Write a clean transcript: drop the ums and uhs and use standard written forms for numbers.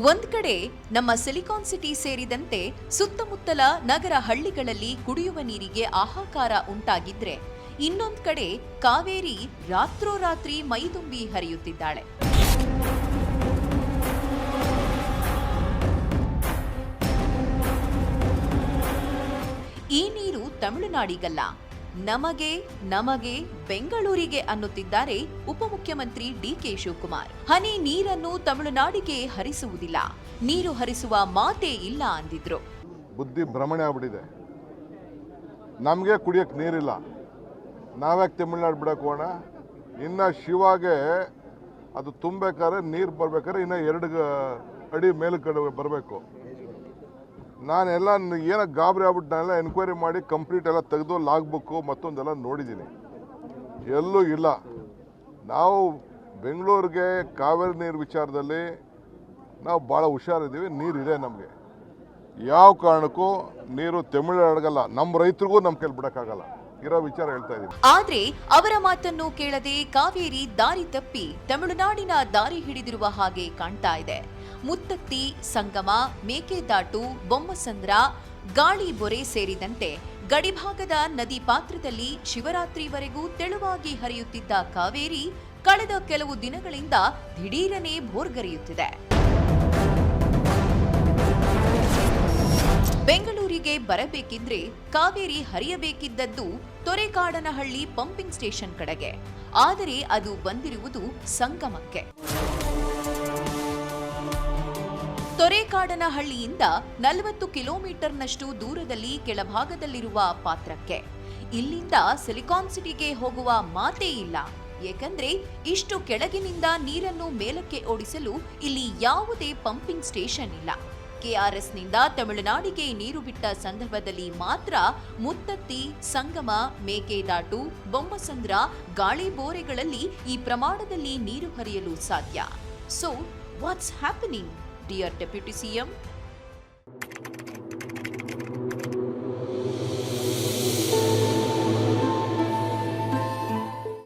ಒಂದ್ ಕಡೆ ನಮ್ಮ ಸಿಲಿಕಾನ್ ಸಿಟಿ ಸೇರಿದಂತೆ ಸುತ್ತಮುತ್ತಲ ನಗರ ಹಳ್ಳಿಗಳಲ್ಲಿ ಕುಡಿಯುವ ನೀರಿಗೆ ಹಾಹಾಕಾರ ಉಂಟಾಗಿದ್ರೆ, ಇನ್ನೊಂದ್ ಕಡೆ ಕಾವೇರಿ ರಾತ್ರೋರಾತ್ರಿ ಮೈದುಂಬಿ ಹರಿಯುತ್ತಿದ್ದಾಳೆ. ಈ ನೀರು ತಮಿಳುನಾಡಿಗಲ್ಲ, ನಮಗೆ ಬೆಂಗಳೂರಿಗೆ ಅನ್ನುತ್ತಿದ್ದಾರೆ ಉಪಮುಖ್ಯಮಂತ್ರಿ ಡಿಕೆ ಶಿವಕುಮಾರ್. ಹನಿ ನೀರನ್ನು ತಮಿಳುನಾಡಿಗೆ ಹರಿಸುವುದಿಲ್ಲ, ನೀರು ಹರಿಸುವ ಮಾತೇ ಇಲ್ಲ ಅಂದಿದ್ರು. ಬುದ್ಧಿ ಭ್ರಮಣೆ ಆಗ್ಬಿಟ್ಟಿದೆ. ನಮಗೆ ಕುಡಿಯಕ್ಕೆ ನೀರಿಲ್ಲ, ನಾವ್ಯಾಕೆ ತಮಿಳುನಾಡು ಬಿಡಕ್ಕೆ ಹೋಗೋಣ? ಇನ್ನು ಶಿವಾಗೆ ಅದು ತುಂಬಬೇಕಾದ್ರೆ ನೀರು ಬರ್ಬೇಕಾದ್ರೆ ಇನ್ನು 2 ಅಡಿ ಮೇಲಕ್ಕೆ ಬರಬೇಕು. ನಾನೆಲ್ಲ ಏನೋ ಗಾಬರಿ ಆಗ್ಬಿಟ್ಟು ಎನ್ಕ್ವೈರಿ ಮಾಡಿ ಕಂಪ್ಲೀಟ್ ಎಲ್ಲ ತೆಗೆದು ಲಾಗ್ ಬುಕ್ಕು ಮತ್ತೊಂದೆಲ್ಲ ನೋಡಿದ್ದೀನಿ, ಎಲ್ಲೂ ಇಲ್ಲ. ನಾವು ಬೆಂಗಳೂರಿಗೆ ಕಾವೇರಿ ನೀರು ವಿಚಾರದಲ್ಲಿ ನಾವು ಭಾಳ ಹುಷಾರಿದ್ದೀವಿ. ನೀರಿದೆ ನಮಗೆ, ಯಾವ ಕಾರಣಕ್ಕೂ ನೀರು ತಮಿಳುನಾಡಿಗಲ್ಲ, ನಮ್ಮ ರೈತರಿಗೂ ನಮ್ಮ ಕೈಲಿ ಬಿಡೋಕ್ಕಾಗಲ್ಲ. ಇರೋ ವಿಚಾರ ಹೇಳ್ತಾ ಇದ್ದೀನಿ. ಆದ್ರೆ ಅವರ ಮಾತನ್ನು ಕೇಳದೆ ಕಾವೇರಿ ದಾರಿ ತಪ್ಪಿ ತಮಿಳುನಾಡಿನ ದಾರಿ ಹಿಡಿದಿರುವ ಹಾಗೆ ಕಾಣ್ತಾ ಇದೆ. ಮುತ್ತತ್ತಿ, ಸಂಗಮ, ಮೇಕೆದಾಟು, ಬೊಮ್ಮಸಂದ್ರ, ಗಾಳಿಬೊರೆ ಸೇರಿದಂತೆ ಗಡಿಭಾಗದ ನದಿ ಪಾತ್ರದಲ್ಲಿ ಶಿವರಾತ್ರಿವರೆಗೂ ತೆಳುವಾಗಿ ಹರಿಯುತ್ತಿದ್ದ ಕಾವೇರಿ ಕಳೆದ ಕೆಲವು ದಿನಗಳಿಂದ ದಿಢೀರನೆ ಭೋರ್ಗರೆಯುತ್ತಿದೆ. ಬೆಂಗಳೂರಿಗೆ ಬರಬೇಕಿದ್ರೆ ಕಾವೇರಿ ಹರಿಯಬೇಕಿದ್ದದ್ದು ತೊರೆಕಾಡನಹಳ್ಳಿ ಪಂಪಿಂಗ್ ಸ್ಟೇಷನ್ ಕಡೆಗೆ, ಆದರೆ ಅದು ಬಂದಿರುವುದು ಸಂಗಮಕ್ಕೆ. ತೊರೆಕಾಡನಹಳ್ಳಿಯಿಂದ 40 ಕಿಲೋಮೀಟರ್ನಷ್ಟು ದೂರದಲ್ಲಿ ಕೆಳಭಾಗದಲ್ಲಿರುವ ಪಾತ್ರಕ್ಕೆ. ಇಲ್ಲಿಂದ ಸಿಲಿಕಾನ್ ಸಿಟಿಗೆ ಹೋಗುವ ಮಾತೇ ಇಲ್ಲ, ಏಕೆಂದ್ರೆ ಇಷ್ಟು ಕೆಳಗಿನಿಂದ ನೀರನ್ನು ಮೇಲಕ್ಕೆ ಓಡಿಸಲು ಇಲ್ಲಿ ಯಾವುದೇ ಪಂಪಿಂಗ್ ಸ್ಟೇಷನ್ ಇಲ್ಲ. ಕೆಆರ್ಎಸ್ನಿಂದ ತಮಿಳುನಾಡಿಗೆ ನೀರು ಬಿಟ್ಟ ಸಂದರ್ಭದಲ್ಲಿ ಮಾತ್ರ ಮುತ್ತತ್ತಿ, ಸಂಗಮ, ಮೇಕೆದಾಟು, ಬೊಮ್ಮಸಂದ್ರ, ಗಾಳಿಬೋರೆಗಳಲ್ಲಿ ಈ ಪ್ರಮಾಣದಲ್ಲಿ ನೀರು ಹರಿಯಲು ಸಾಧ್ಯ. So what's happening, dear deputy CM?